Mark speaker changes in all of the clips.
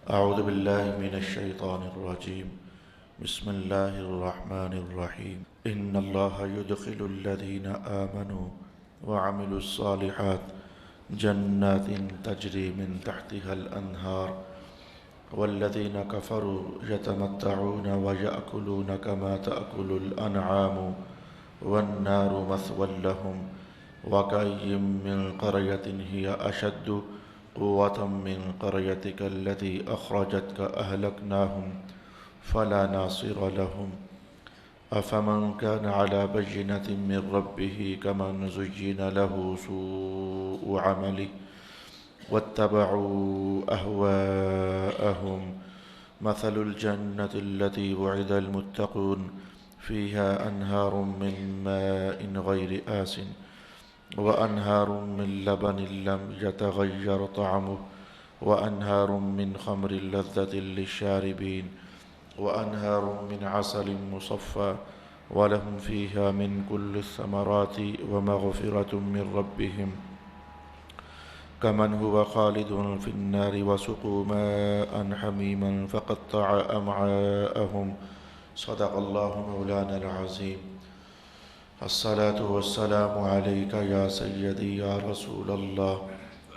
Speaker 1: أعوذ بالله من الشيطان الرجيم. بسم الله الرحمن الرحيم. إن الله يدخل الذين آمنوا وعملوا الصالحات جنات تجري من تحتها الأنهار والذين كفروا يتمتعون ويأكلون كما تأكل الأنعام والنار مثوى لهم وكأي من قرية هي أشد قوة من قريتك التي أخرجتك أهلكناهم فلا ناصر لهم أفمن كان على بينة من ربه كمن زين له سوء عمله واتبعوا أهواءهم مثل الجنة التي وعد المتقون فيها أنهار من ماء غير آسٍ وأنهار من لبن لم يتغير طعمه وأنهار من خمر لذة للشاربين وأنهار من عسل مصفى ولهم فيها من كل الثمرات ومغفرة من ربهم كمن هو خالد في النار وسقوا ماء حميما فقطع أمعاءهم صدق الله مولانا العظيم. الصلاة والسلام عليك يا سيدي يا رسول الله.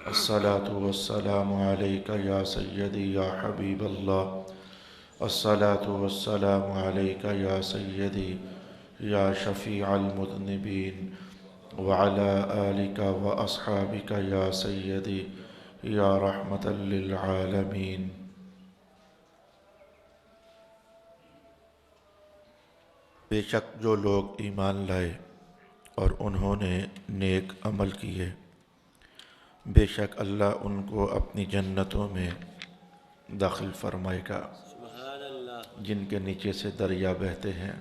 Speaker 1: الصلاة والسلام عليك يا سيدي يا حبيب الله. الصلاة والسلام عليك يا سيدي يا شفيع المذنبين وعلى آلك وأصحابك يا سيدي يا رحمة للعالمين. بے شک جو لوگ ایمان لائے اور انہوں نے نیک عمل کیے، بے شک اللہ ان کو اپنی جنتوں میں داخل فرمائے گا جن کے نیچے سے دریا بہتے ہیں۔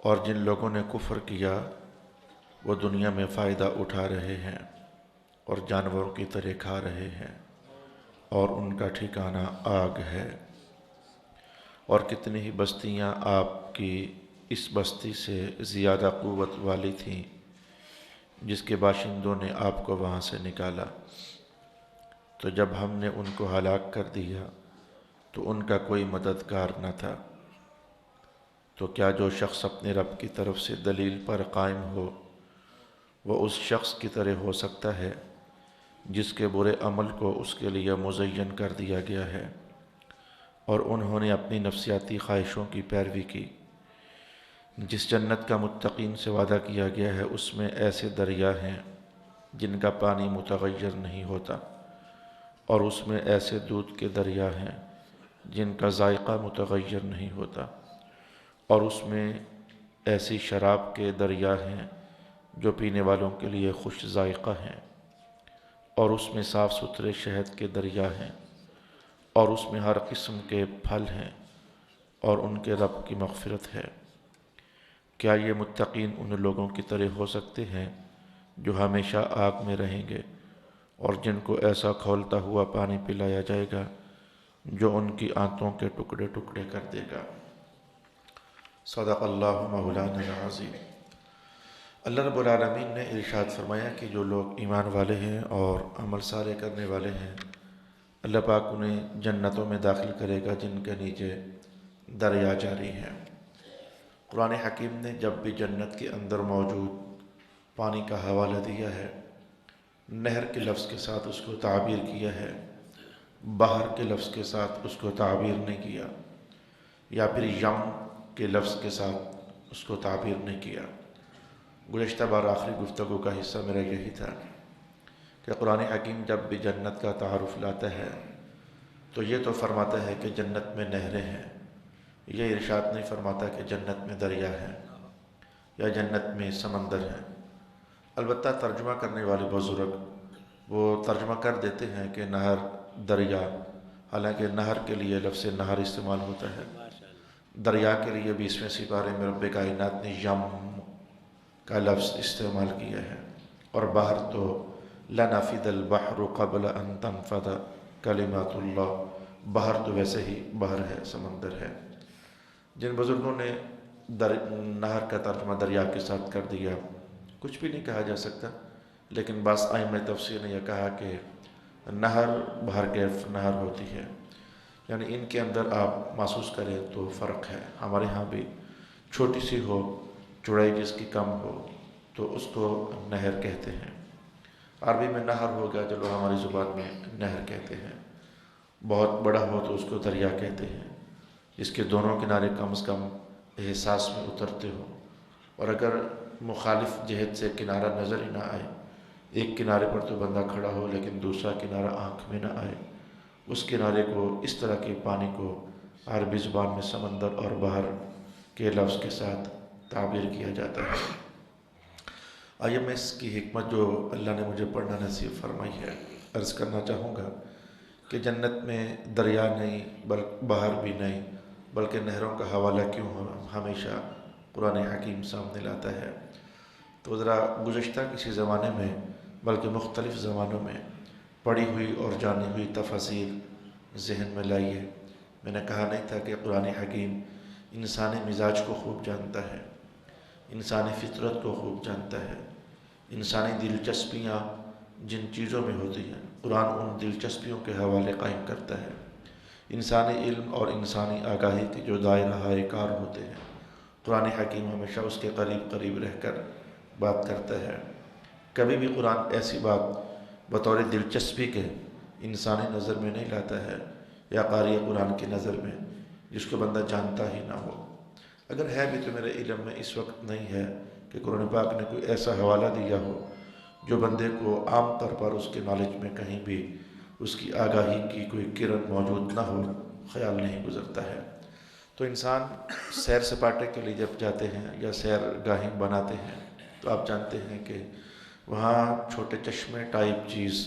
Speaker 1: اور جن لوگوں نے کفر کیا وہ دنیا میں فائدہ اٹھا رہے ہیں اور جانوروں کی طرح کھا رہے ہیں اور ان کا ٹھکانہ آگ ہے۔ اور کتنی ہی بستیاں آپ کی اس بستی سے زیادہ قوت والی تھیں جس کے باشندوں نے آپ کو وہاں سے نکالا، تو جب ہم نے ان کو ہلاک کر دیا تو ان کا کوئی مددگار نہ تھا۔ تو کیا جو شخص اپنے رب کی طرف سے دلیل پر قائم ہو وہ اس شخص کی طرح ہو سکتا ہے جس کے برے عمل کو اس کے لیے مزین کر دیا گیا ہے اور انہوں نے اپنی نفسیاتی خواہشوں کی پیروی کی؟ جس جنت کا متقین سے وعدہ کیا گیا ہے اس میں ایسے دریا ہیں جن کا پانی متغیر نہیں ہوتا، اور اس میں ایسے دودھ کے دریا ہیں جن کا ذائقہ متغیر نہیں ہوتا، اور اس میں ایسی شراب کے دریا ہیں جو پینے والوں کے لیے خوش ذائقہ ہیں، اور اس میں صاف ستھرے شہد کے دریا ہیں، اور اس میں ہر قسم کے پھل ہیں، اور ان کے رب کی مغفرت ہے۔ کیا یہ متقین ان لوگوں کی طرح ہو سکتے ہیں جو ہمیشہ آگ میں رہیں گے اور جن کو ایسا کھولتا ہوا پانی پلایا جائے گا جو ان کی آنتوں کے ٹکڑے ٹکڑے کر دے گا؟ صدق اللہ مولانا العظیم۔ اللہ رب العالمین نے ارشاد فرمایا کہ جو لوگ ایمان والے ہیں اور عمل صالح کرنے والے ہیں، اللہ پاک انہیں جنتوں میں داخل کرے گا جن کے نیچے دریا جاری ہیں۔ قرآن حکیم نے جب بھی جنت کے اندر موجود پانی کا حوالہ دیا ہے، نہر کے لفظ کے ساتھ اس کو تعبیر کیا ہے، بحر کے لفظ کے ساتھ اس کو تعبیر نہیں کیا، یا پھر یم کے لفظ کے ساتھ اس کو تعبیر نہیں کیا۔ گزشتہ بار آخری گفتگو کا حصہ میرا یہی تھا کہ قرآن حکیم جب بھی جنت کا تعارف لاتا ہے تو یہ تو فرماتا ہے کہ جنت میں نہریں ہیں، یہ ارشاد نہیں فرماتا کہ جنت میں دریا ہیں یا جنت میں سمندر ہیں۔ البتہ ترجمہ کرنے والے بزرگ وہ ترجمہ کر دیتے ہیں کہ نہر، دریا، حالانکہ نہر کے لیے لفظ نہر استعمال ہوتا ہے، دریا کے لیے 20ویں سپارے میں رب کائنات نے یم کا لفظ استعمال کیا ہے، اور باہر تو لَنَفِدَ الْبَحْرُ قَبْلَ أَن تَنْفَدَ كَلِمَاتُ اللَّهِ، باہر تو ویسے ہی باہر ہے، سمندر ہے۔ جن بزرگوں نے نہر کا ترجمہ دریا کے ساتھ کر دیا، کچھ بھی نہیں کہا جا سکتا، لیکن بعض ائمہ تفسیر نے یہ کہا کہ نہر بہر کیف نہر ہوتی ہے، یعنی ان کے اندر آپ محسوس کریں تو فرق ہے۔ ہمارے ہاں بھی چھوٹی سی ہو، چوڑائی جس کی کم ہو تو اس کو نہر کہتے ہیں۔ عربی میں نہر ہو گیا، چلو ہماری زبان میں نہر کہتے ہیں۔ بہت بڑا ہو تو اس کو دریا کہتے ہیں، جس کے دونوں کنارے کم از کم احساس میں اترتے ہو، اور اگر مخالف جہت سے کنارہ نظر ہی نہ آئے، ایک کنارے پر تو بندہ کھڑا ہو لیکن دوسرا کنارہ آنکھ میں نہ آئے، اس کنارے کو، اس طرح کے پانی کو عربی زبان میں سمندر اور بحر کے لفظ کے ساتھ تعبیر کیا جاتا ہے۔ آئیے میں اس کی حکمت جو اللہ نے مجھے پڑھنا نصیب فرمائی ہے عرض کرنا چاہوں گا کہ جنت میں دریا نہیں، بحر بھی نہیں، بلکہ نہروں کا حوالہ کیوں ہمیشہ قرآن حکیم سامنے لاتا ہے؟ تو ذرا گزشتہ کسی زمانے میں، بلکہ مختلف زمانوں میں پڑھی ہوئی اور جانی ہوئی تفاصیل ذہن میں لائیے۔ میں نے کہا نہیں تھا کہ قرآن حکیم انسانی مزاج کو خوب جانتا ہے، انسانی فطرت کو خوب جانتا ہے، انسانی دلچسپیاں جن چیزوں میں ہوتی ہیں قرآن ان دلچسپیوں کے حوالے قائم کرتا ہے۔ انسانی علم اور انسانی آگاہی کے جو دائرہ کار ہوتے ہیں، قرآن حکیم ہمیشہ اس کے قریب قریب رہ کر بات کرتا ہے۔ کبھی بھی قرآن ایسی بات بطور دلچسپی کے انسانی نظر میں نہیں لاتا ہے یا قاری قرآن کی نظر میں جس کو بندہ جانتا ہی نہ ہو۔ اگر ہے بھی تو میرے علم میں اس وقت نہیں ہے کہ قرآن پاک نے کوئی ایسا حوالہ دیا ہو جو بندے کو عام طور پر اس کے نالج میں کہیں بھی اس کی آگاہی کی کوئی کرن موجود نہ ہو، خیال نہیں گزرتا ہے۔ تو انسان سیر سپاٹے کے لیے جب جاتے ہیں یا سیر گاہیں بناتے ہیں تو آپ جانتے ہیں کہ وہاں چھوٹے چشمے ٹائپ چیز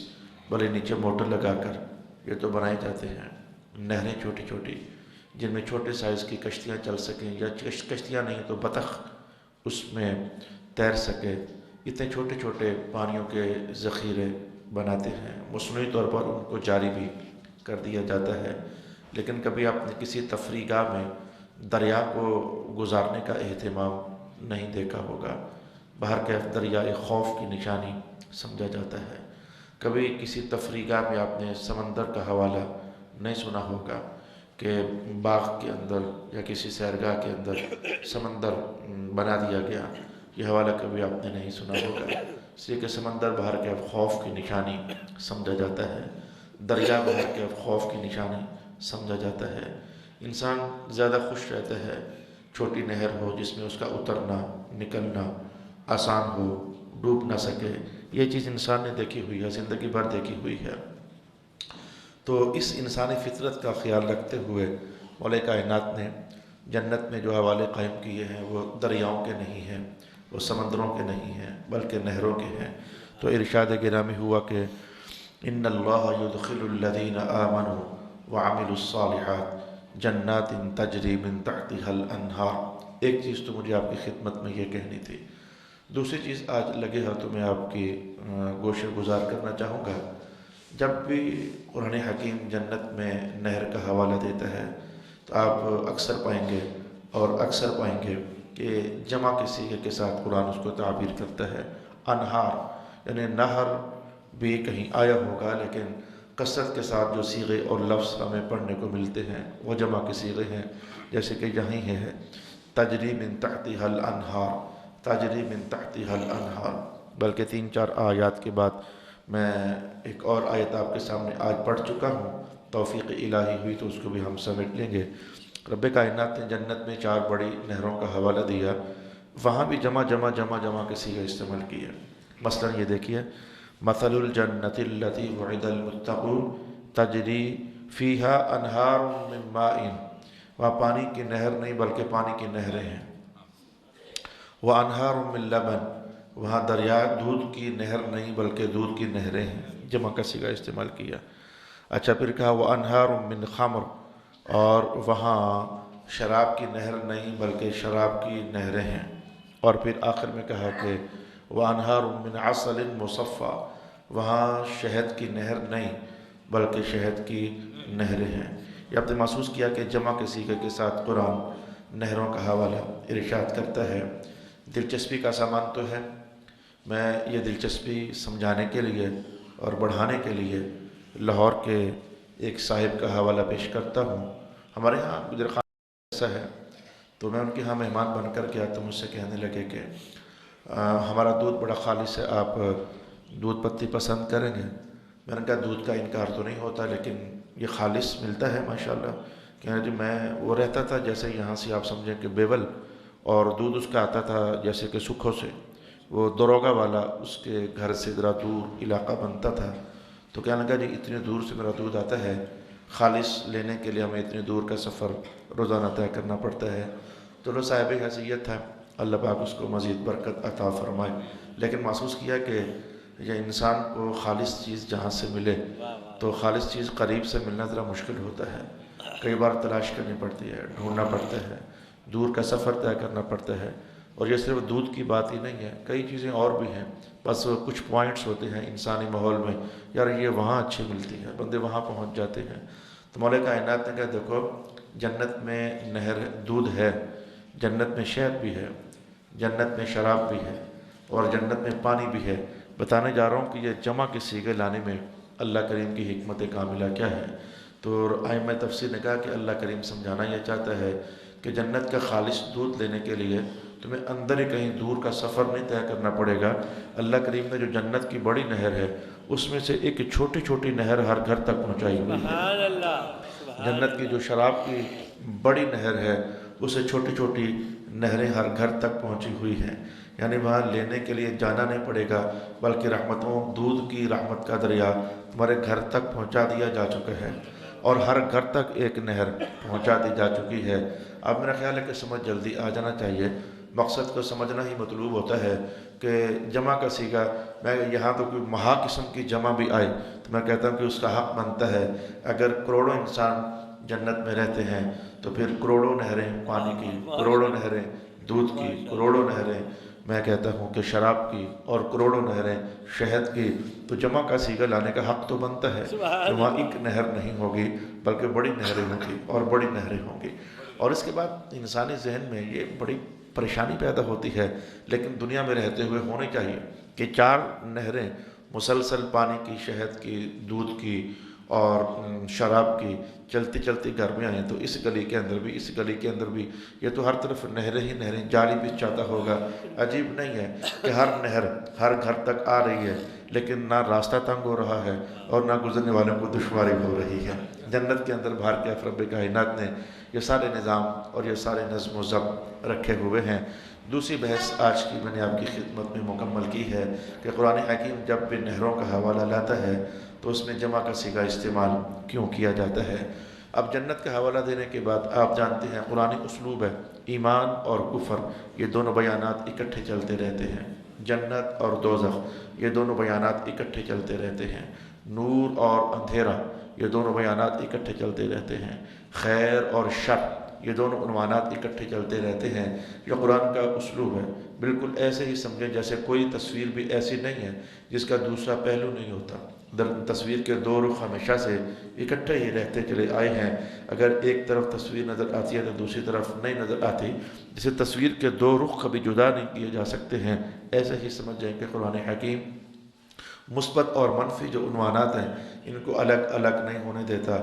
Speaker 1: بھلے نیچے موٹر لگا کر یہ تو بنائے جاتے ہیں، نہریں چھوٹی چھوٹی جن میں چھوٹے سائز کی کشتیاں چل سکیں، یا کشتیاں نہیں تو بطخ اس میں تیر سکے، اتنے چھوٹے چھوٹے پانیوں کے ذخیرے بناتے ہیں، مصنوعی طور پر ان کو جاری بھی کر دیا جاتا ہے۔ لیکن کبھی آپ نے کسی تفریح گاہ میں دریا کو گزارنے کا اہتمام نہیں دیکھا ہوگا۔ بہر کیف دریا ایک خوف کی نشانی سمجھا جاتا ہے۔ کبھی کسی تفریح گاہ میں آپ نے سمندر کا حوالہ نہیں سنا ہوگا کہ باغ کے اندر یا کسی سیرگاہ کے اندر سمندر بنا دیا گیا، یہ حوالہ کبھی آپ نے نہیں سنا ہوگا، اس لیے کہ سمندر بہر کیف خوف کی نشانی سمجھا جاتا ہے، دریا بہر کیف خوف کی نشانی سمجھا جاتا ہے۔ انسان زیادہ خوش رہتا ہے چھوٹی نہر ہو جس میں اس کا اترنا نکلنا آسان ہو، ڈوب نہ سکے۔ یہ چیز انسان نے دیکھی ہوئی ہے، زندگی بھر دیکھی ہوئی ہے۔ تو اس انسانی فطرت کا خیال رکھتے ہوئے مولا کائنات نے جنت میں جو حوالے قائم کیے ہیں وہ دریاؤں کے نہیں ہیں، وہ سمندروں کے نہیں ہیں، بلکہ نہروں کے ہیں۔ تو ارشاد گرامی ہوا کہ ان اللہ یدخل الذین آمنوا وعملوا الصالحات جنات تجری من تحتها الانہار۔ ایک چیز تو مجھے آپ کی خدمت میں یہ کہنی تھی۔ دوسری چیز آج لگے ہاتھوں میں آپ کی گوشہ گزار کرنا چاہوں گا۔ جب بھی قرآن حکیم جنت میں نہر کا حوالہ دیتا ہے تو آپ اکثر پائیں گے کہ جمع کے صیغے کے ساتھ قرآن اس کو تعبیر کرتا ہے۔ انہار یعنی نہر بھی کہیں آیا ہوگا، لیکن کثرت کے ساتھ جو صیغے اور لفظ ہمیں پڑھنے کو ملتے ہیں وہ جمع کے صیغے ہیں، جیسے کہ یہیں ہے تجری من تحتها الانہار، تجری من تحتها الانہار۔ بلکہ 3-4 آیات کے بعد میں ایک اور آیت آپ کے سامنے آج پڑھ چکا ہوں، توفیق الہی ہوئی تو اس کو بھی ہم سمیٹ لیں گے۔ رب کائنات نے جنت میں 4 بڑی نہروں کا حوالہ دیا، وہاں بھی جمع کے صیغے استعمال کیے۔ مثلا یہ دیکھیے، مثل الجنت التی وعد المتقون تجری فیہا انہار من ماء، وہاں پانی کی نہر نہیں بلکہ پانی کی نہریں ہیں۔ وانہار من لبن، وہاں دریا دودھ کی نہر نہیں بلکہ دودھ کی نہریں ہیں، جمع کا صیغہ استعمال کیا۔ اچھا پھر کہا وانہار من خمر، اور وہاں شراب کی نہر نہیں بلکہ شراب کی نہریں ہیں۔ اور پھر آخر میں کہا کہ وانہار من عسل مصفی، وہاں شہد کی نہر نہیں بلکہ شہد کی نہریں ہیں۔ یہ آپ نے محسوس کیا کہ جمع کے صیغے کے ساتھ قرآن نہروں کا حوالہ ارشاد کرتا ہے۔ دلچسپی کا سامان تو ہے، میں یہ دلچسپی سمجھانے کے لیے اور بڑھانے کے لیے لاہور کے ایک صاحب کا حوالہ پیش کرتا ہوں۔ ہمارے ہاں گجر خان ایسا ہے، تو میں ان کے ہاں مہمان بن کر گیا تو مجھ سے کہنے لگے کہ ہمارا دودھ بڑا خالص ہے، آپ دودھ پتی پسند کریں گے؟ میں نے کہا دودھ کا انکار تو نہیں ہوتا، لیکن یہ خالص ملتا ہے ماشاءاللہ؟ کہنا جی میں وہ رہتا تھا جیسے یہاں سے آپ سمجھیں کہ بیول، اور دودھ اس کا آتا تھا جیسے کہ سکھوں سے، وہ دروگا والا اس کے گھر سے ذرا دور علاقہ بنتا تھا۔ تو کہنے لگا جی اتنی دور سے میرا دودھ آتا ہے، خالص لینے کے لیے ہمیں اتنی دور کا سفر روزانہ طے کرنا پڑتا ہے۔ تو وہ صاحب حیثیت تھا، اللہ پاک اس کو مزید برکت عطا فرمائے، لیکن محسوس کیا کہ یہ انسان کو خالص چیز جہاں سے ملے تو خالص چیز قریب سے ملنا ذرا مشکل ہوتا ہے، کئی بار تلاش کرنی پڑتی ہے، ڈھونڈنا پڑتا ہے، دور کا سفر طے کرنا پڑتا ہے۔ اور یہ صرف دودھ کی بات ہی نہیں ہے، کئی چیزیں اور بھی ہیں، بس کچھ پوائنٹس ہوتے ہیں انسانی ماحول میں، یار یہ وہاں اچھی ملتی ہے، بندے وہاں پہنچ جاتے ہیں۔ تو مولا کائنات نے کہا دیکھو جنت میں نہر دودھ ہے، جنت میں شہد بھی ہے، جنت میں شراب بھی ہے، اور جنت میں پانی بھی ہے۔ بتانے جا رہا ہوں کہ یہ جمع کے صیغے لانے میں اللہ کریم کی حکمت کاملہ کیا ہے۔ تو ائمہ تفسیر نے کہا کہ اللہ کریم سمجھانا یہ چاہتا ہے کہ جنت کا خالص دودھ لینے کے لیے تمہیں اندر ہی کہیں دور کا سفر نہیں طے کرنا پڑے گا۔ اللہ کریم نے جو جنت کی بڑی نہر ہے اس میں سے ایک چھوٹی چھوٹی نہر ہر گھر تک پہنچائی ہوئی ہے۔ جنت کی جو شراب کی بڑی نہر ہے اسے چھوٹی چھوٹی نہریں ہر گھر تک پہنچی ہوئی ہیں، یعنی وہاں لینے کے لیے جانا نہیں پڑے گا، بلکہ رحمتوں دودھ کی رحمت کا دریا تمہارے گھر تک پہنچا دیا جا چکا ہے، اور ہر گھر تک ایک نہر پہنچا دی جا چکی ہے۔ اب میرا خیال ہے کہ سمجھ جلدی آ جانا چاہیے، مقصد کو سمجھنا ہی مطلوب ہوتا ہے کہ جمع کا صیغہ، میں یہاں تو کوئی مہا قسم کی جمع بھی آئے تو میں کہتا ہوں کہ اس کا حق بنتا ہے۔ اگر کروڑوں انسان جنت میں رہتے ہیں تو پھر کروڑوں نہریں پانی کی، کروڑوں نہریں دودھ کی، کروڑوں نہریں میں کہتا ہوں کہ شراب کی، اور کروڑوں نہریں شہد کی، تو جمع کا صیغہ لانے کا حق تو بنتا ہے کہ وہاں ایک نہر نہیں ہوگی بلکہ بڑی نہریں ہوں گی اور بڑی نہریں ہوں گی۔ اور اس کے بعد انسانی ذہن میں یہ بڑی پریشانی پیدا ہوتی ہے، لیکن دنیا میں رہتے ہوئے ہونی چاہیے کہ چار نہریں مسلسل پانی کی، شہد کی، دودھ کی اور شراب کی چلتی چلتی گھر میں آئیں، تو اس گلی کے اندر بھی، اس گلی کے اندر بھی، یہ تو ہر طرف نہریں ہی نہریں، جالی بھی چاہتا ہوگا۔ عجیب نہیں ہے کہ ہر نہر ہر گھر تک آ رہی ہے، لیکن نہ راستہ تنگ ہو رہا ہے اور نہ گزرنے والوں کو دشواری ہو رہی ہے۔ جنت کے اندر باہر کے رب کائنات نے یہ سارے نظام اور یہ سارے نظم و ضبط رکھے ہوئے ہیں۔ دوسری بحث آج کی میں نے آپ کی خدمت میں مکمل کی ہے کہ قرآن حکیم جب بھی نہروں کا حوالہ لاتا ہے تو اس میں جمع کا صیغہ استعمال کیوں کیا جاتا ہے۔ اب جنت کا حوالہ دینے کے بعد آپ جانتے ہیں قرآن اسلوب ہے، ایمان اور کفر یہ دونوں بیانات اکٹھے چلتے رہتے ہیں، جنت اور دوزخ یہ دونوں بیانات اکٹھے چلتے رہتے ہیں، نور اور اندھیرا یہ دونوں بیانات اکٹھے چلتے رہتے ہیں، خیر اور شر یہ دونوں عنوانات اکٹھے چلتے رہتے ہیں۔ یہ قرآن کا اسلوب ہے، بالکل ایسے ہی سمجھیں جیسے کوئی تصویر بھی ایسی نہیں ہے جس کا دوسرا پہلو نہیں ہوتا۔ تصویر کے دو رخ ہمیشہ سے اکٹھے ہی رہتے چلے آئے ہیں، اگر ایک طرف تصویر نظر آتی ہے تو دوسری طرف نہیں نظر آتی، جسے تصویر کے دو رخ کبھی جدا نہیں کیے جا سکتے ہیں، ایسے ہی سمجھ جائیں کہ قرآن حکیم مثبت اور منفی جو عنوانات ہیں ان کو الگ الگ نہیں ہونے دیتا۔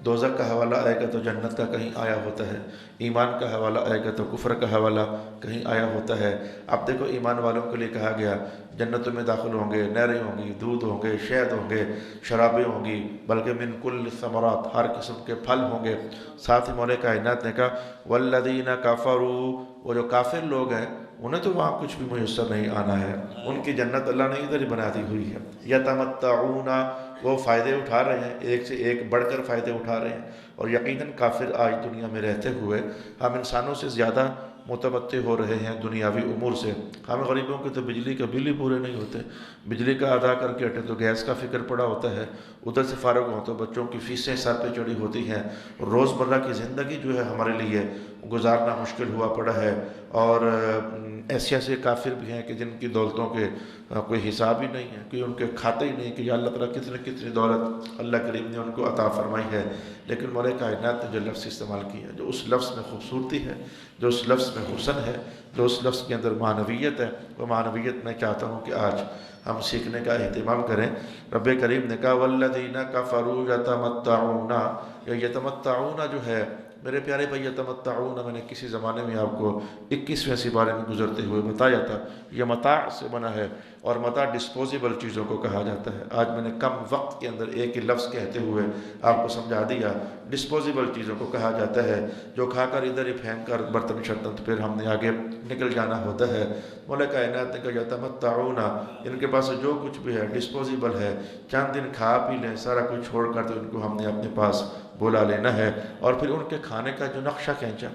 Speaker 1: دوزخ کا حوالہ آئے گا تو جنت کا کہیں آیا ہوتا ہے، ایمان کا حوالہ آئے گا تو کفر کا حوالہ کہیں آیا ہوتا ہے۔ اب دیکھو ایمان والوں کے لیے کہا گیا جنتوں میں داخل ہوں گے، نہریں ہوں گی، دودھ ہوں گے، شہد ہوں گے، شرابیں ہوں گی، بلکہ من کل ثمرات ہر قسم کے پھل ہوں گے۔ ساتھ ہی مولا کائنات نے کہا والذین کفروا، وہ جو کافر لوگ ہیں انہیں تو وہاں کچھ بھی میسر نہیں آنا ہے، ان کی جنت اللہ نے ادھر ہی بنا دی ہوئی ہے۔ یتمتعون، وہ فائدے اٹھا رہے ہیں، ایک سے ایک بڑھ کر فائدے اٹھا رہے ہیں۔ اور یقیناً کافر آج دنیا میں رہتے ہوئے ہم انسانوں سے زیادہ متمتع ہو رہے ہیں دنیاوی امور سے۔ ہم غریبوں کے تو بجلی کا بل ہی پورے نہیں ہوتے، بجلی کا ادا کر کے ہٹے تو گیس کا فکر پڑا ہوتا ہے، ادھر سے فارغ ہوں تو بچوں کی فیسیں سر پہ چڑھی ہوتی ہیں، روزمرہ کی زندگی جو ہے ہمارے لیے گزارنا مشکل ہوا پڑا ہے۔ اور ایسے ایسے کافر بھی ہیں کہ جن کی دولتوں کے کوئی حساب ہی نہیں ہے، کوئی ان کے کھاتے ہی نہیں کہ یا اللہ تعالیٰ کتنی دولت اللہ کریم نے ان کو عطا فرمائی ہے۔ لیکن مولا کائنات نے جو لفظ استعمال کیا ہے، جو اس لفظ میں خوبصورتی ہے، جو اس لفظ لفظ میں حسن ہے، جو اس لفظ کے اندر معنویت ہے، وہ معنویت میں چاہتا ہوں کہ آج ہم سیکھنے کا اہتمام کریں۔ رب کریم نے کہا والذین کفروا یتمتعون، یہ یتمتعون جو ہے میرے پیارے بھائی، یتمتعون میں نے کسی زمانے میں آپ کو 21ویں سپارے میں گزرتے ہوئے بتایا تھا، یہ متاع سے بنا ہے، اور متاع ڈسپوزیبل چیزوں کو کہا جاتا ہے۔ آج میں نے کم وقت کے اندر ایک ہی لفظ کہتے ہوئے آپ کو سمجھا دیا۔ ڈسپوزیبل چیزوں کو کہا جاتا ہے جو کھا کر ادھر ہی پھینک کر برتن شرتن پھر ہم نے آگے نکل جانا ہوتا ہے۔ مولا کائنات نے کہا یتمتعون، ان کے پاس جو کچھ بھی ہے ڈسپوزیبل ہے، چند دن کھا پی لیں، سارا کچھ چھوڑ کر تو ان کو ہم نے اپنے پاس بلا لینا ہے۔ اور پھر ان کے کھانے کا جو نقشہ کھینچا،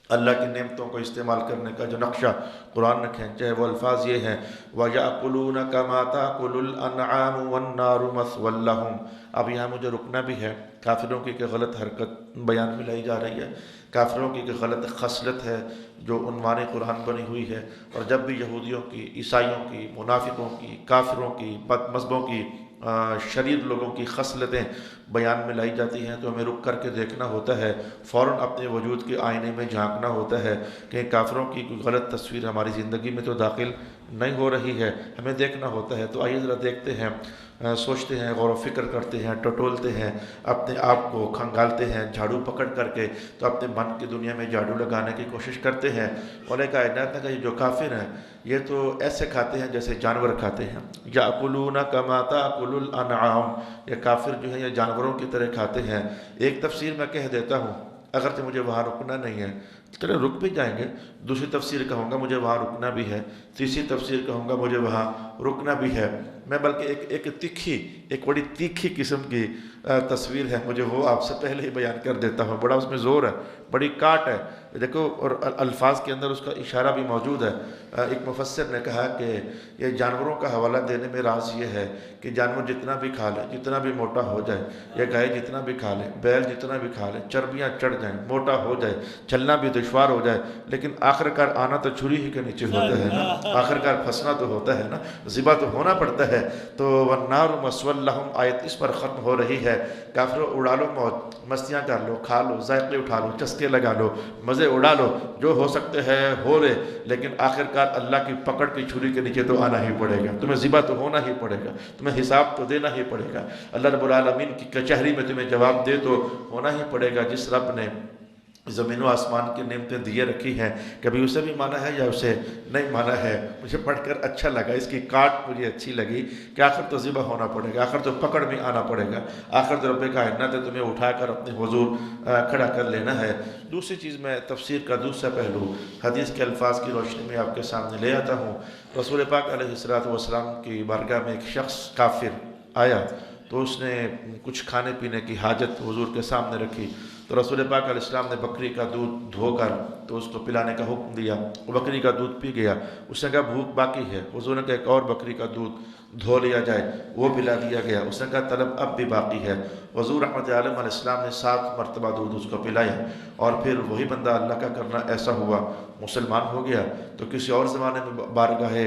Speaker 1: اللہ کی نعمتوں کو استعمال کرنے کا جو نقشہ قرآن نے کھینچا ہے، وہ الفاظ یہ ہیں وَيَأْكُلُونَ كَمَا تَأْكُلُ الْأَنْعَامُ وَالنَّارُ مَثْوًى لَهُمْ۔ اب یہاں مجھے رکنا بھی ہے، کافروں کی ایک غلط حرکت بیان میں لائی جا رہی ہے، کافروں کی ایک غلط خصلت ہے جو عنوان قرآن بنی ہوئی ہے، اور جب بھی یہودیوں کی، عیسائیوں کی، منافقوں کی، کافروں کی، بد مذہبوں کی، شریر لوگوں کی خصلتیں بیان میں لائی جاتی ہیں تو ہمیں رک کر کے دیکھنا ہوتا ہے، فوراً اپنے وجود کے آئینے میں جھانکنا ہوتا ہے کہ کافروں کی کوئی غلط تصویر ہماری زندگی میں تو داخل نہیں ہو رہی ہے، ہمیں دیکھنا ہوتا ہے۔ تو آئیے ذرا دیکھتے ہیں، سوچتے ہیں، غور و فکر کرتے ہیں، ٹٹولتے ہیں، اپنے آپ کو کھنگالتے ہیں جھاڑو پکڑ کر کے، تو اپنے من کی دنیا میں جھاڑو لگانے کی کوشش کرتے ہیں۔ مولا کائنات نے کہا یہ جو کافر ہیں یہ تو ایسے کھاتے ہیں جیسے جانور کھاتے ہیں، یأکلون کما تأکل الانعام، یہ کافر جو ہے یہ جانوروں کی طرح کھاتے ہیں۔ ایک تفسیر میں کہہ دیتا ہوں، اگرچہ مجھے وہاں رکنا نہیں ہے، چلے رک بھی جائیں گے، دوسری تفسیر کہوں گا مجھے وہاں رکنا بھی ہے، تیسری تفسیر کہوں گا مجھے وہاں رکنا بھی ہے۔ میں بلکہ ایک بڑی تیکھی قسم کی تصویر ہے، مجھے وہ آپ سے پہلے ہی بیان کر دیتا ہوں، بڑا اس میں زور ہے، بڑی کاٹ ہے، دیکھو، اور الفاظ کے اندر اس کا اشارہ بھی موجود ہے۔ ایک مفسر نے کہا کہ یہ جانوروں کا حوالہ دینے میں راز یہ ہے کہ جانور جتنا بھی کھا لے، جتنا بھی موٹا ہو جائے، یا گائے جتنا بھی کھا لے، بیل جتنا بھی کھا لے، چربیاں چڑھ جائیں، موٹا ہو جائے، چلنا بھی دشوار ہو جائے، لیکن آخر کار آنا تو چھری ہی کے نیچے ہوتا ہے نا، آخر کار پھنسنا تو ہوتا ہے نا، ذبح تو ہونا پڑتا ہے۔ تو وَالنَّارُ مَثْوًى لَهُمْ آیت اس پر ختم ہو رہی ہے۔ کافروں اڑا لو موت، مستیاں کر لو، کھا لو، ذائقے اٹھا لو، چسکے لگا لو، مزے اڑا لو، جو ہو سکتے ہیں ہو لے، لیکن آخر کار اللہ کی پکڑ کی چھری کے نیچے تو آنا ہی پڑے گا، تمہیں ذبح تو ہونا ہی پڑے گا، تمہیں حساب تو دینا ہی پڑے گا، اللہ رب العالمین کی کچہری میں تمہیں جواب دے تو ہونا ہی پڑے گا۔ جس رب نے زمین و آسمان کی نعمتیں دیے رکھی ہیں، کبھی اسے بھی مانا ہے یا اسے نہیں مانا ہے؟ مجھے پڑھ کر اچھا لگا، اس کی کاٹ مجھے اچھی لگی کہ آخر تو ذبح ہونا پڑے گا، آخر تو پکڑ میں آنا پڑے گا، آخر تو رب کائنات نے تمہیں اٹھا کر اپنے حضور کھڑا کر لینا ہے۔ دوسری چیز میں تفسیر کا دوسرا پہلو حدیث کے الفاظ کی روشنی میں آپ کے سامنے لے آتا ہوں۔ رسول پاک علیہ السلام کی بارگاہ میں ایک شخص کافر آیا تو اس نے کچھ کھانے پینے کی حاجت حضور کے سامنے رکھی، تو رسول پاک علیہ السلام نے بکری کا دودھ دھو کر تو اس کو پلانے کا حکم دیا، وہ بکری کا دودھ پی گیا، اس نے کہا بھوک باقی ہے، حضور نے کہا ایک اور بکری کا دودھ دھو لیا جائے، وہ پلا دیا گیا، اس نے کہا طلب اب بھی باقی ہے، حضور رحمت عالم علیہ السلام نے 7 مرتبہ دودھ اس کو پلایا، اور پھر وہی بندہ اللہ کا کرنا ایسا ہوا مسلمان ہو گیا۔ تو کسی اور زمانے میں بارگاہ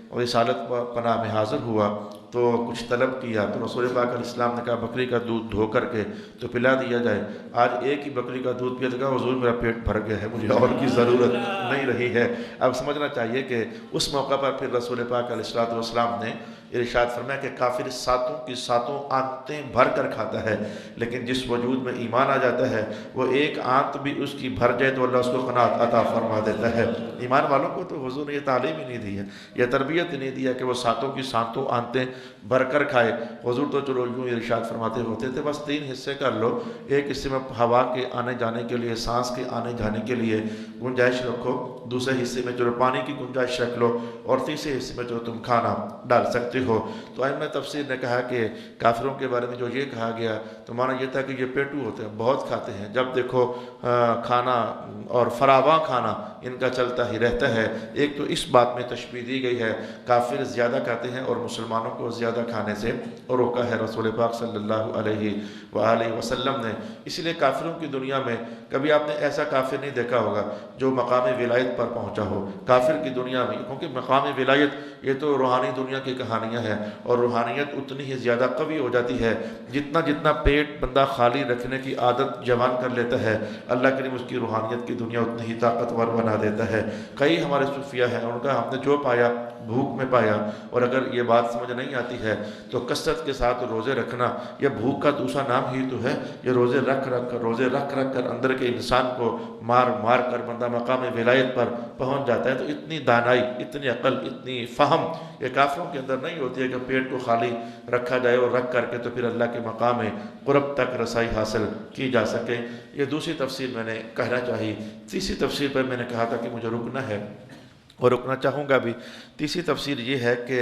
Speaker 1: اور رسالت پناہ میں حاضر ہوا تو کچھ طلب کیا، تو رسول پاک علیہ السلام نے کہا بکری کا دودھ دھو کر کے تو پلا دیا جائے، آج ایک ہی بکری کا دودھ پیا، تو کہا حضور میرا پیٹ بھر گیا ہے، مجھے اور کی ضرورت نہیں رہی ہے۔ اب سمجھنا چاہیے کہ اس موقع پر پھر رسول پاک علیہ السلام نے ارشاد فرمایا کہ کافر ساتوں کی ساتوں آنتیں بھر کر کھاتا ہے، لیکن جس وجود میں ایمان آ جاتا ہے وہ ایک آنت بھی اس کی بھر جائے تو اللہ اس کو قناعت عطا فرما دیتا ہے۔ ایمان والوں کو تو حضور نے یہ تعلیم ہی نہیں دی ہے، یہ تربیت ہی نہیں دی ہے کہ وہ ساتوں کی ساتوں آنتیں بھر کر کھائے۔ حضور تو چلو یوں ارشاد فرماتے ہوتے تھے بس 3 حصے کر لو، ایک حصے میں ہوا کے آنے جانے کے لیے، سانس کے آنے جانے کے لیے گنجائش رکھو، دوسرے حصے میں چلو پانی کی گنجائش رکھ لو، اور تیسرے حصے میں جو تم کھانا ڈال سکتے ہو۔ تو ائمہ تفسیر نے کہا کہ کافروں کے بارے میں جو یہ کہا گیا تو معنی یہ تھا کہ یہ پیٹو ہوتے ہیں، بہت کھاتے ہیں، جب دیکھو کھانا اور فراواں کھانا ان کا چلتا ہی رہتا ہے۔ ایک تو اس بات میں تشبیہ دی گئی ہے، کافر زیادہ کھاتے ہیں اور مسلمانوں کو زیادہ کھانے سے روکا ہے رسول پاک صلی اللہ علیہ وآلہ وسلم نے۔ اسی لیے کافروں کی دنیا میں کبھی آپ نے ایسا کافر نہیں دیکھا ہوگا جو مقام ولایت پر پہنچا ہو کافر کی دنیا میں، کیونکہ مقام ولایت یہ تو روحانی دنیا کی کہانی روحانیہ ہے، اور روحانیت اتنی ہی زیادہ قوی ہو جاتی ہے جتنا جتنا پیٹ بندہ خالی رکھنے کی عادت جوان کر لیتا ہے، اللہ کریم اس کی روحانیت کی دنیا اتنی ہی طاقتور بنا دیتا ہے۔ کئی ہمارے صوفیہ ہیں، ان کا ہم نے جو پایا بھوک میں پایا، اور اگر یہ بات سمجھ نہیں آتی ہے تو کثرت کے ساتھ روزے رکھنا یہ بھوک کا دوسرا نام ہی تو ہے۔ یہ روزے رکھ رکھ کر اندر کے انسان کو مار مار کر بندہ مقام ولایت پر پہنچ جاتا ہے۔ تو اتنی دانائی، اتنی عقل، اتنی فہم یہ کافروں کے اندر نہیں ہوتی ہے کہ پیٹ کو خالی رکھا جائے اور رکھ کر کے تو پھر اللہ کے مقام قرب تک رسائی حاصل کی جا سکے۔ یہ دوسری تفسیر میں نے کہنا چاہی۔ تیسری تفسیر پر میں نے کہا تھا کہ مجھے رکنا ہے اور رکنا چاہوں گا بھی۔ تیسری تفسیر یہ ہے کہ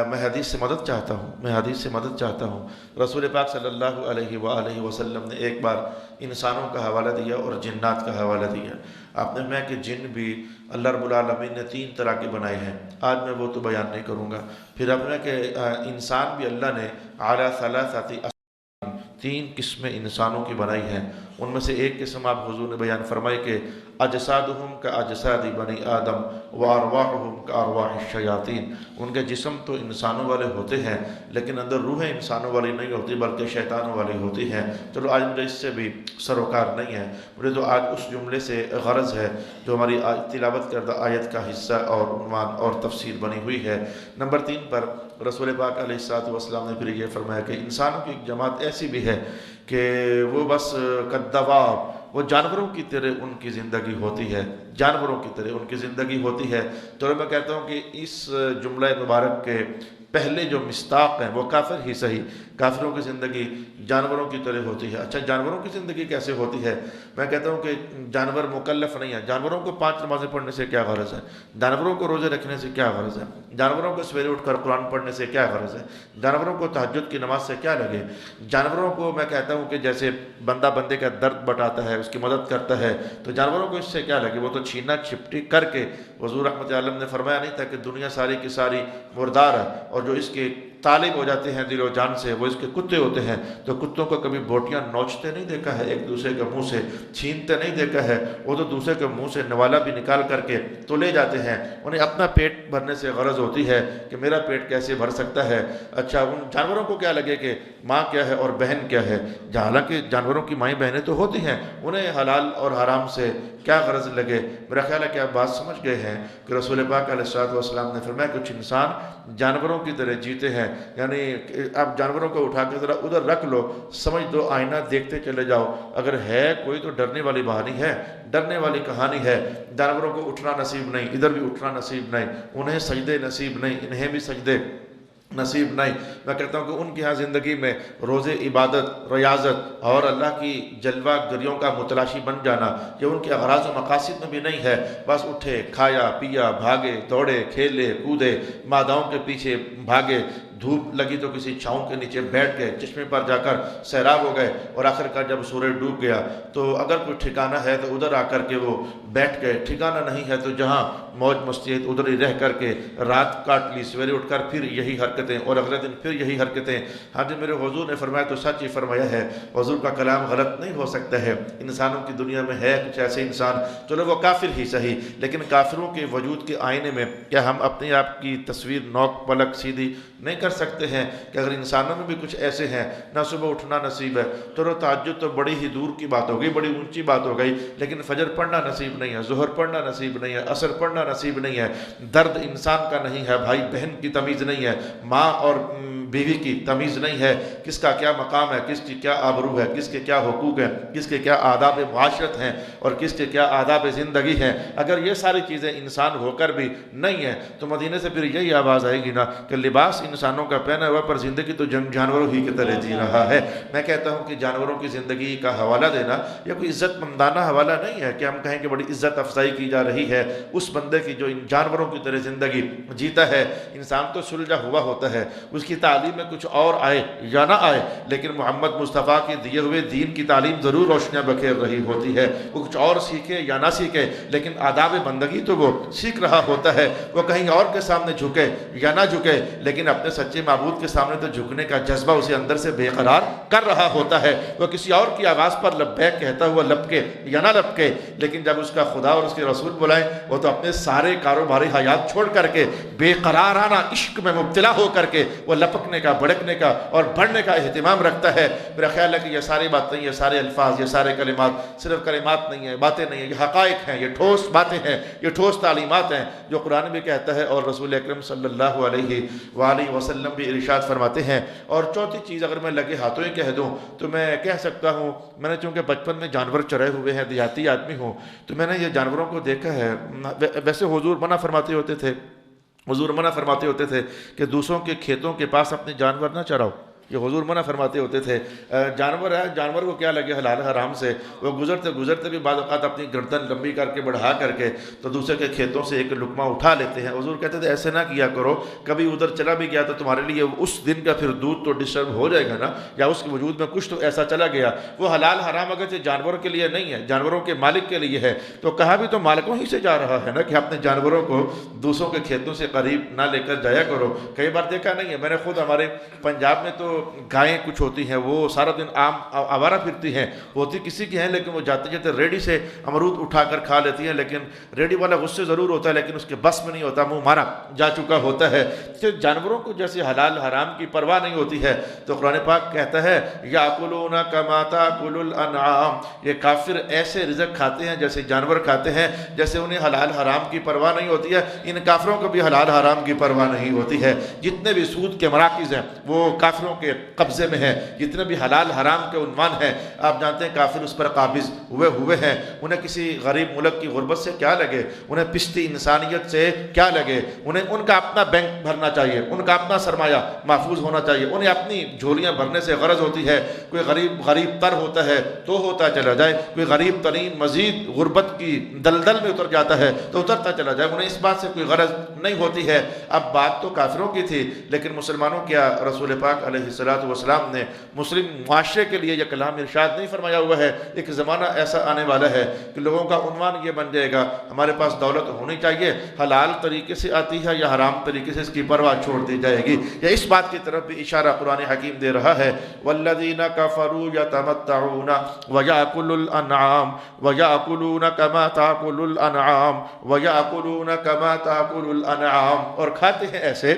Speaker 1: میں حدیث سے مدد چاہتا ہوں۔ رسول پاک صلی اللہ علیہ وآلہ وسلم نے ایک بار انسانوں کا حوالہ دیا اور جنات کا حوالہ دیا۔ آپ نے میں کہ جن بھی اللہ رب العالمین نے 3 طرح کے بنائے ہیں، آج میں وہ تو بیان نہیں کروں گا۔ پھر آپ نے کہ انسان بھی اللہ نے اعلیٰ ثلاثۃ 3 قسمیں انسانوں کی بنائی ہیں۔ ان میں سے ایک قسم آپ حضور نے بیان فرمائی کہ اجسادہم کا اجساد بنی آدم و ارواحہم کا ارواح الشیاطین۔ ان کے جسم تو انسانوں والے ہوتے ہیں لیکن اندر روحیں انسانوں والی نہیں ہوتی بلکہ شیطانوں والی ہوتی ہیں۔ چلو آج مجھے اس سے بھی سروکار نہیں ہے، مجھے تو آج اس جملے سے غرض ہے جو ہماری تلاوت کردہ آیت کا حصہ اور عنوان اور تفسیر بنی ہوئی ہے۔ نمبر 3 پر رسول پاک علیہ الصلوۃ والسلام نے پھر یہ فرمایا کہ انسانوں کی ایک جماعت ایسی بھی ہے کہ وہ بس کالدواب، وہ جانوروں کی طرح ان کی زندگی ہوتی ہے، جانوروں کی طرح ان کی زندگی ہوتی ہے۔ تو میں کہتا ہوں کہ اس جملہ مبارک کے پہلے جو مصداق ہیں وہ کافر ہی صحیح، کافروں کی زندگی جانوروں کی طرح ہوتی ہے۔ اچھا جانوروں کی زندگی کیسے ہوتی ہے؟ میں کہتا ہوں کہ جانور مکلف نہیں ہے۔ جانوروں کو 5 نمازیں پڑھنے سے کیا غرض ہے؟ جانوروں کو روزے رکھنے سے کیا غرض ہے؟ جانوروں کو سویرے اٹھ کر قرآن پڑھنے سے کیا غرض ہے؟ جانوروں کو تہجد کی نماز سے کیا لگے؟ جانوروں کو میں کہتا ہوں کہ جیسے بندہ بندے کا درد بٹاتا ہے، اس کی مدد کرتا ہے، تو جانوروں کو اس سے کیا لگے؟ وہ تو چھینا چھپٹی کر کے، حضور رحمت عالم نے فرمایا نہیں تھا کہ دنیا ساری کی ساری مردار ہے، اور جو اس کے طالب ہو جاتے ہیں دل و جان سے وہ اس کے کتے ہوتے ہیں۔ تو کتوں کو کبھی بوٹیاں نوچتے نہیں دیکھا ہے، ایک دوسرے کے منہ سے چھینتے نہیں دیکھا ہے، وہ تو دوسرے کے منہ سے نوالا بھی نکال کر کے تو لے جاتے ہیں۔ انہیں اپنا پیٹ بھرنے سے غرض ہوتی ہے کہ میرا پیٹ کیسے بھر سکتا ہے۔ اچھا ان جانوروں کو کیا لگے کہ ماں کیا ہے اور بہن کیا ہے؟ حالانکہ جانوروں کی مائیں بہنیں تو ہوتی ہیں، انہیں حلال اور حرام سے کیا غرض لگے؟ میرا خیال ہے کہ آپ بات سمجھ گئے ہیں کہ رسول پاک علیہ الصلوۃ والسلام نے فرمایا کچھ انسان جانوروں کی طرح جیتے ہیں، یعنی آپ جانوروں کو اٹھا کے ذرا ادھر رکھ لو، سمجھ دو آئینہ دیکھتے چلے جاؤ، اگر ہے کوئی تو ڈرنے والی بہانی ہے، ڈرنے والی کہانی ہے۔ جانوروں کو اٹھنا نصیب نہیں، ادھر بھی اٹھنا نصیب نہیں، انہیں سجدے نصیب نہیں، انہیں بھی سجدے نصیب نہیں۔ میں کہتا ہوں کہ ان کی ہاں زندگی میں روزے، عبادت، ریاضت اور اللہ کی جلوہ گریوں کا متلاشی بن جانا یہ ان کے اغراض و مقاصد میں بھی نہیں ہے۔ بس اٹھے، کھایا پیا، بھاگے دوڑے، کھیلے کودے، ماداؤں کے پیچھے بھاگے، دھوپ لگی تو کسی چھاؤں کے نیچے بیٹھ گئے، چشمے پر جا کر سیراب ہو گئے، اور آخر کار جب سورج ڈوب گیا تو اگر کوئی ٹھکانہ ہے تو ادھر آ کر کے وہ بیٹھ گئے، ٹھکانہ نہیں ہے تو جہاں موج مستی ہے ادھر ہی رہ کر کے رات کاٹ لی، سویرے اٹھ کر پھر یہی حرکتیں اور اگلے دن پھر یہی حرکتیں۔ ہاں جی میرے حضور نے فرمایا تو سچ ہی فرمایا ہے، حضور کا کلام غلط نہیں ہو سکتا ہے۔ انسانوں کی دنیا میں ہے کچھ ایسے انسان، چلو وہ کافر ہی صحیح، لیکن کافروں کے وجود کے آئینے میں کیا ہم اپنے آپ کی تصویر نوک پلک سیدھی نہیں کر سکتے ہیں کہ اگر انسانوں میں بھی کچھ ایسے ہیں نہ صبح اٹھنا نصیب ہے، چلو تہجد تو بڑی ہی دور کی بات ہو گئی، بڑی اونچی بات ہو گئی، لیکن فجر پڑھنا نصیب نہیں ہے، ظہر پڑھنا نصیب نہیں ہے، عصر پڑھنا نصیب نہیں ہے، درد انسان کا نہیں ہے، بھائی بہن کی تمیز نہیں ہے، ماں اور بیوی کی تمیز نہیں ہے، کس کا کیا مقام ہے، کس کی کیا آبرو ہے، کس کے کیا حقوق ہیں، کس کے کیا آداب معاشرت ہیں اور کس کے کیا آداب زندگی ہیں۔ اگر یہ ساری چیزیں انسان ہو کر بھی نہیں ہیں تو مدینے سے پھر یہی آواز آئے گی نا کہ لباس انسانوں کا پہنا ہوا پر زندگی تو جانوروں ہی کی طرح جی رہا ہے۔ میں کہتا ہوں کہ جانوروں کی زندگی کا حوالہ دینا یہ کوئی عزت مندانہ حوالہ نہیں ہے کہ ہم کہیں کہ بڑی عزت افزائی کی جا رہی ہے اس بندے کی جو ان جانوروں کی طرح زندگی جیتا ہے۔ انسان تو سلجھا ہوا ہوتا ہے، اس کی تعلیم تعلیم میں کچھ اور آئے یا نہ آئے، لیکن محمد مصطفیٰ کے دیے ہوئے دین کی تعلیم ضرور روشنیاں بکھیر رہی ہوتی ہے۔ وہ کچھ اور سیکھے یا نہ سیکھے، لیکن آداب بندگی تو وہ سیکھ رہا ہوتا ہے۔ وہ کہیں اور کے سامنے جھکے یا نہ جھکے، لیکن اپنے سچے معبود کے سامنے تو جھکنے کا جذبہ اسے اندر سے بے قرار کر رہا ہوتا ہے۔ وہ کسی اور کی آواز پر لبیک کہتا ہوا لپکے یا نہ لپکے، لیکن جب اس کا خدا اور اس کے رسول بلائیں، وہ تو اپنے سارے کاروباری حیات چھوڑ کر کے بے قرارانہ عشق میں مبتلا ہو کر کے وہ لپکنے کا، بھڑکنے کا اور بڑھنے کا اہتمام رکھتا ہے۔ میرا خیال ہے کہ یہ ساری باتیں، یہ سارے الفاظ، یہ سارے کلمات صرف کلمات نہیں ہیں، باتیں نہیں ہیں، یہ حقائق ہیں، یہ ٹھوس باتیں ہیں، یہ ٹھوس تعلیمات ہیں جو قرآن بھی کہتا ہے اور رسول اکرم صلی اللہ علیہ وآلہ وسلم بھی ارشاد فرماتے ہیں۔ اور چوتھی چیز اگر میں لگے ہاتھوں ہی کہہ دوں تو میں کہہ سکتا ہوں، میں نے چونکہ بچپن میں جانور چرائے ہوئے ہیں، دیہاتی آدمی ہوں، تو میں نے یہ جانوروں کو دیکھا ہے۔ ویسے حضور منع فرماتے ہوتے تھے کہ دوسروں کے کھیتوں کے پاس اپنے جانور نہ چراؤ، یہ حضور منع فرماتے ہوتے تھے۔ جانور ہے، جانور کو کیا لگے حلال حرام سے، وہ گزرتے بھی بعض اوقات اپنی گردن لمبی کر کے بڑھا کر کے تو دوسرے کے کھیتوں سے ایک لقمہ اٹھا لیتے ہیں۔ حضور کہتے تھے ایسے نہ کیا کرو، کبھی ادھر چلا بھی گیا تو تمہارے لیے اس دن کا پھر دودھ تو ڈسٹرب ہو جائے گا نا، یا اس کے وجود میں کچھ تو ایسا چلا گیا۔ وہ حلال حرام اگرچہ جانوروں کے لیے نہیں ہے، جانوروں کے مالک کے لیے ہے، تو کہا بھی تو مالکوں ہی سے جا رہا ہے نا کہ اپنے جانوروں کو دوسروں کے کھیتوں سے قریب نہ لے کر جایا کرو۔ کئی بار دیکھا نہیں ہے میں نے خود، ہمارے پنجاب میں تو گائیں کچھ ہوتی ہیں، وہ سارا دن عام آوارہ پھرتی ہیں، ہوتی کسی کی ہیں لیکن وہ جاتے جاتے ریڑھی سے امرود اٹھا کر کھا لیتی ہیں، لیکن ریڑھی والا غصے ضرور ہوتا ہے لیکن اس کے بس میں نہیں ہوتا، منہ مارا جا چکا ہوتا ہے۔ جانوروں کو جیسے حلال حرام کی پرواہ نہیں ہوتی ہے، تو قرآن پاک کہتا ہے یاکلون کما تاکل الانعام، یہ کافر ایسے رزق کھاتے ہیں جیسے جانور کھاتے ہیں، جیسے انہیں حلال حرام کی پرواہ نہیں ہوتی ہے، ان کافروں کو بھی حلال حرام کی پرواہ نہیں ہوتی ہے۔ جتنے بھی سود کے مراکز ہیں وہ کافروں کے قبضے میں ہیں، جتنے بھی حلال حرام کے عنوان ہیں آپ جانتے ہیں کافر اس پر قابض ہوئے ہیں۔ انہیں کسی غریب ملک کی غربت سے کیا لگے، انہیں پستی انسانیت سے کیا لگے، انہیں ان کا اپنا بینک بھرنا چاہیے، ان کا اپنا سرمایہ محفوظ ہونا چاہیے، انہیں اپنی جھولیاں بھرنے سے غرض ہوتی ہے۔ کوئی غریب تر ہوتا ہے تو ہوتا چلا جائے، کوئی غریب ترین مزید غربت کی دلدل میں اتر جاتا ہے تو اترتا چلا جائے، انہیں اس بات سے کوئی غرض نہیں ہوتی ہے۔ اب بات تو کافروں کی تھی، لیکن مسلمانوں کیا رسول پاک علیہ الصلوۃ والسلام نے مسلم معاشرے کے لیے یہ کلام ارشاد نہیں فرمایا ہوا ہے؟ ایک زمانہ ایسا آنے والا ہے کہ لوگوں کا عنوان یہ بن جائے گا ہمارے پاس دولت ہونی چاہیے، حلال طریقے سے آتی ہے یا حرام طریقے سے اس کی پرواہ چھوڑ دی جائے گی۔ یا اس بات کی طرف بھی اشارہ قرآن حکیم دے رہا ہے والذین کفروا یتمتعون ویأکلوا الانعام ویأکلون کما تأکل الانعام ویأکلون کما تأکل الانعام، اور کھاتے ہیں ایسے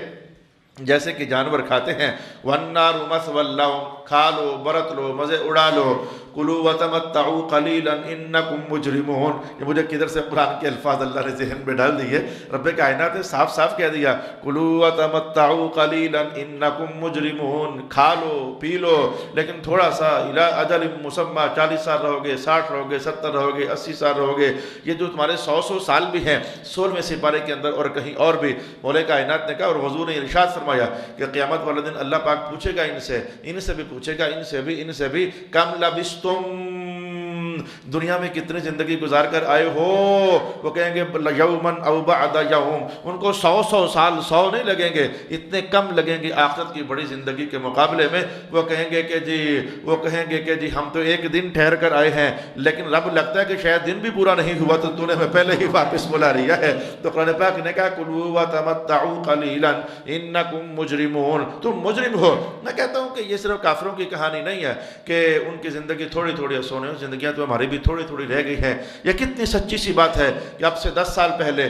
Speaker 1: جیسے کہ جانور کھاتے ہیں۔ والنار مثوی لہم، کھا لو، برت لو، مزے اڑا لو۔ کلوا وتمتعوا قلیلا انکم مجرمون، یہ مجھے کدھر سے قرآن کے الفاظ اللہ نے ذہن میں ڈال دیے۔ رب کائنات نے صاف صاف کہہ دیا کلوا وتمتعوا قلیلا انکم مجرمون، کھا لو پی لو لیکن تھوڑا سا، الی اجل مسمى، 40 سال رہو گے، 60 رہو گے، 70 رہو گے، 80 سال رہو گے، یہ جو تمہارے 100 سال بھی ہیں 16ویں سپارے کے اندر اور کہیں اور بھی مولا کائنات نے کہا، اور حضور نے ارشاد فرمایا کہ قیامت والے دن اللہ پاک پوچھے گا ان سے بھی پوچھے گا، ان سے بھی کم لبستم، دنیا میں کتنی زندگی گزار کر آئے ہو؟ وہ کہیں گے یومن او بعد یوم، ان کو 100 سال 100 نہیں لگیں گے، اتنے کم لگیں گے آخرت کی بڑی زندگی کے مقابلے میں۔ وہ کہیں گے کہ جی ہم تو ایک دن ٹھہر کر آئے ہیں، لیکن رب لگتا ہے کہ شاید دن بھی پورا نہیں ہوا تو تو نے ہمیں پہلے ہی واپس بلا لیا ہے۔ تو قرآن پاک نے کہا کلوا وتمتعوا قلیلا انکم مجرمون، تم مجرم ہو۔ میں کہتا ہوں کہ یہ صرف کافروں کی کہانی نہیں ہے کہ ان کی زندگی تھوڑی سونے زندگیاں تو ہماری بھی تھوڑی رہ گئی ہیں۔ یہ کتنی سچی سی بات ہے کہ اب سے 10 سال پہلے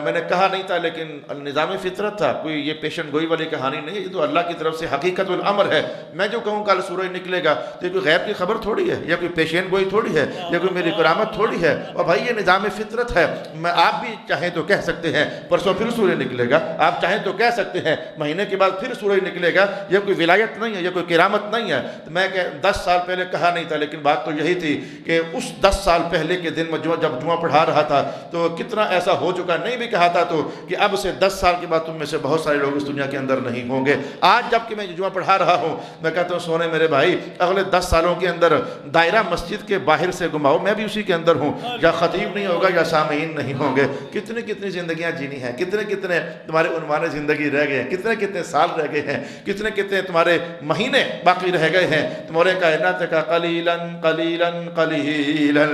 Speaker 1: میں نے کہا نہیں تھا لیکن نظام فطرت تھا، کوئی یہ پیشن گوئی والی کہانی نہیں، یہ تو اللہ کی طرف سے حقیقت الامر ہے۔ میں جو کہوں کل سورج نکلے گا تو یہ کوئی غیب کی خبر تھوڑی ہے، یا کوئی پیشین گوئی تھوڑی ہے، یا کوئی میری کرامت تھوڑی ہے، اور بھائی یہ نظام فطرت ہے۔ میں آپ بھی چاہیں تو کہہ سکتے ہیں پرسوں پھر سورج نکلے گا، آپ چاہیں تو کہہ سکتے ہیں مہینے کے بعد پھر سورج نکلے گا، یہ کوئی ولایت نہیں ہے، یہ کوئی کرامت نہیں ہے۔ تو میں 10 سال پہلے کہا نہیں تھا لیکن بات تو یہی تھی کہ اس 10 سال پہلے کے دن میں جب جمعہ پڑھا رہا تھا تو کتنا ایسا ہو چکا، نہیں بھی کہا تھا تو کہ اب سے 10 سال کے بعد تم میں سے بہت سارے لوگ اس دنیا کے اندر نہیں ہوں گے۔ آج جب کہ میں جمعہ پڑھا رہا ہوں میں کہتا ہوں سونے میرے بھائی اگلے 10 سالوں کے اندر دائرہ مسجد کے باہر سے گھماؤ، میں بھی اسی کے اندر ہوں، یا خطیب نہیں ہوگا یا سامعین نہیں ہوں گے۔ کتنی کتنی زندگیاں جینی ہیں، کتنے کتنے تمہارے عنوان زندگی رہ گئے ہیں، کتنے کتنے سال رہ گئے ہیں، کتنے کتنے تمہارے مہینے باقی رہ گئے ہیں۔ تمہارے کائنات کا قلیلاً قلیلاً قلیلاً۔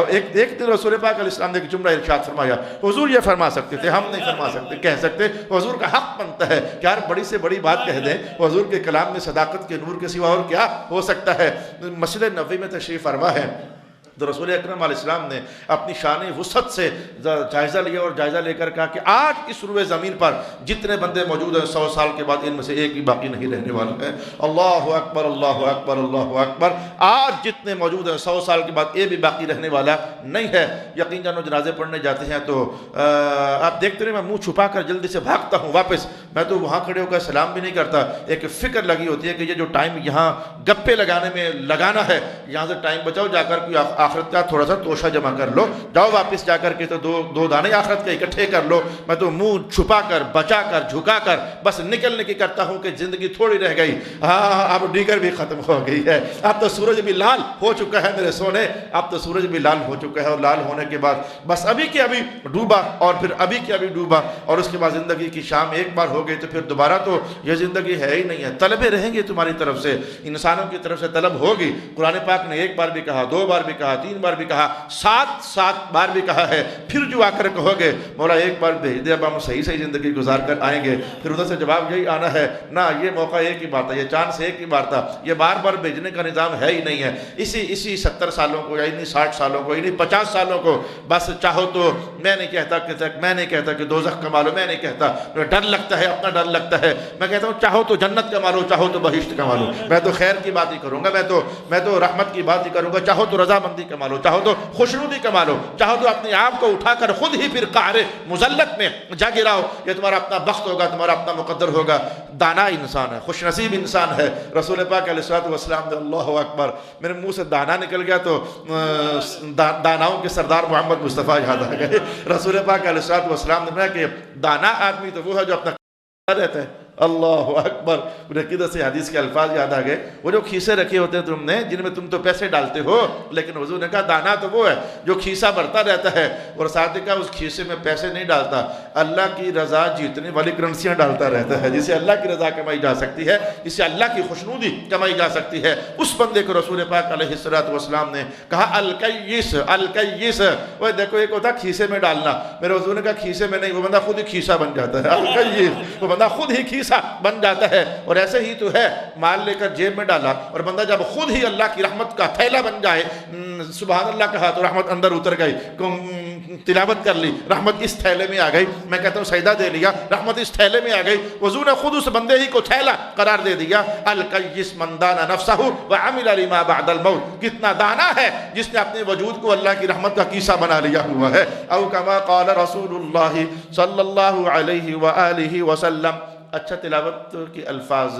Speaker 1: ایک دن رسول پاک علیہ السلام نے ایک جملہ ارشاد فرمایا، حضور یہ فرما سکتے تھے، ہم نہیں فرما سکتے، کہہ سکتے، حضور کا حق بنتا ہے کہ یار بڑی سے بڑی بات کہہ دیں، حضور کے کلام میں صداقت کے نور کے سوا اور کیا ہو سکتا ہے۔ مسجد نبوی میں تشریف فرما ہے تو رسول اکرم علیہ السلام نے اپنی شان وسعت سے جائزہ لیا اور جائزہ لے کر کہا کہ آج اس روئے زمین پر جتنے بندے موجود ہیں 100 سال کے بعد ان میں سے ایک بھی باقی نہیں رہنے والا ہے۔ اللہ اکبر اللہ اکبر اللہ اکبر۔ آج جتنے موجود ہیں 100 سال کے بعد ایک بھی باقی رہنے والا نہیں ہے۔ یقین جانو جنازے پڑھنے جاتے ہیں تو آپ دیکھتے رہے میں منہ چھپا کر جلدی سے بھاگتا ہوں واپس، میں تو وہاں کھڑے ہو کر سلام بھی نہیں کرتا۔ ایک فکر لگی ہوتی ہے کہ یہ جو ٹائم یہاں گپے لگانے میں لگانا ہے، یہاں سے ٹائم بچاؤ، جا کر کوئی آخرت کا تھوڑا سا توشہ جمع کر لو، جاؤ واپس جا کر کے تو دو دانے آخرت کے اکٹھے کر لو۔ میں تو منہ چھپا کر بچا کر جھکا کر بس نکلنے کی کرتا ہوں کہ زندگی تھوڑی رہ گئی، ہاں اب ڈیگر بھی ختم ہو گئی ہے، اب تو سورج بھی لال ہو چکا ہے میرے سونے، اب تو سورج بھی لال ہو چکا ہے، اور لال ہونے کے بعد بس ابھی کے ابھی ڈوبا اور پھر ابھی کے ابھی ڈوبا، اور اس کے بعد زندگی کی شام ایک بار ہو گئی تو پھر دوبارہ تو یہ زندگی ہے ہی نہیں ہے۔ طلبیں رہیں گے تمہاری طرف سے، انسانوں کی طرف سے طلب ہوگی۔ قرآن پاک نے ایک بار بھی کہا، 2 بار بھی کہا، 3 بار بھی کہا، 7 بار بھی کہا ہے۔ پھر جو آ کر کہو گے مولا ایک بار بھیج دے، اب ہم صحیح گزار کر آئیں گے، پھر ادھر سے جواب یہی آنا ہے نہ یہ موقع ایک ہی بار تھا، یہ چاند سے ایک ہی بار تھا، یہ بار بار بھیجنے کا نظام ہے ہی نہیں ہے۔ اسی 70 سالوں کو یا انہی 60 سالوں کو انہی 50 سالوں کو بس چاہو تو میں نہیں کہتا کہ دوزخ کما لو، میں نہیں کہتا، ڈر لگتا ہے، اپنا ڈر لگتا ہے، میں کہتا ہوں چاہو تو جنت کما لو، چاہو تو بہشت کما لو، میں تو خیر کی بات ہی کروں گا، میں تو رحمت کی بات ہی کروں گا، چاہو تو رضامندی کما لو، چاہو تو خوشنودی کما لو، چاہو تو اپنے آپ کو اٹھا کر خود ہی پھر قہر مذلت میں جا گراؤ، یہ تمہارا اپنا بخت ہوگا، تمہارا اپنا مقدر ہوگا۔ دانا انسان ہے، خوش نصیب انسان ہے۔ رسول پاک علیہ السلام نے اللہ اکبر، میرے منہ سے دانا نکل گیا تو داناؤں کے سردار محمد مصطفیٰ یاد آ گئے۔ رسول پاک علیہ السلام نے کہا کہ دانا آدمی تو وہ ہے جو اپنا رہتا ہے۔ اللہ اکبر، عقیدت سے حدیث کے الفاظ یاد آ گئے، وہ جو کھیسے رکھے ہوتے ہیں تم نے جن میں تم تو پیسے ڈالتے ہو، لیکن حضور نے کہا دانا تو وہ ہے جو کھیسا بھرتا رہتا ہے، اور ساتھ ہی کہا اس کھیسے میں پیسے نہیں ڈالتا، اللہ کی رضا جیتنے والی کرنسیاں ڈالتا رہتا ہے، جسے اللہ کی رضا کمائی جا سکتی ہے، جسے اللہ کی خوشنودی کمائی جا سکتی ہے۔ اس بندے کو رسول پاک علیہ السلام نے کہا الکیس الکیس۔ وہ دیکھو ایک ہوتا کھیسے میں ڈالنا، میرے حضور نے کہا کھیسے میں نہیں، وہ بندہ خود ہی کھیسا بن جاتا ہے، الکیس، وہ بندہ خود ہی کھیسا بن جاتا ہے۔ اور ایسے ہی تو ہے، مال لے کر جیب میں ڈالا اور بندہ جب خود ہی اللہ کی رحمت کا تھیلا بن جائے، سبحان اللہ کہا تو رحمت اندر اتر گئی، تلاوت کر لی، رحمت اس تھیلے میں آ گئی، میں کہتا ہوں سجدہ دے لیا، رحمت اس تھیلے میں آ گئی، حضور نے خود اس بندے ہی کو تھیلا قرار دے دیا۔ الکیس من دان نفسہ وعمل لما بعد الموت، کتنا دانا ہے جس نے اپنے وجود کو اللہ کی رحمت کا کیسا بنا لیا ہوا ہے۔ او کما قال رسول اللہ صلی اللہ علیہ وآلہ وسلم۔ اچھا تلاوت کے الفاظ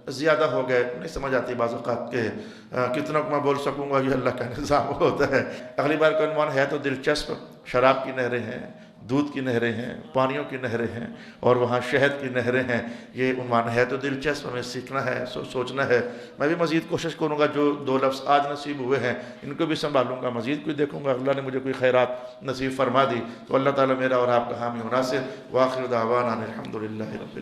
Speaker 1: زیادہ ہو گئے، نہیں سمجھ آتی بعض اوقات کے کتنا میں بول سکوں گا، یہ اللہ کا نظام ہوتا ہے۔ اگلی بار کا عنوان ہے تو دلچسپ، شراب کی نہریں ہیں، دودھ کی نہریں ہیں، پانیوں کی نہریں ہیں، اور وہاں شہد کی نہریں ہیں، یہ عنوان ہے تو دلچسپ، ہمیں سیکھنا ہے، سوچنا ہے۔ میں بھی مزید کوشش کروں گا، جو 2 لفظ آج نصیب ہوئے ہیں ان کو بھی سنبھالوں گا، مزید کوئی دیکھوں گا، اللہ نے مجھے کوئی خیرات نصیب فرما دی تو اللہ تعالیٰ میرا اور آپ کا حامی و ناصر۔ وآخر دعوانا الحمدللہ رب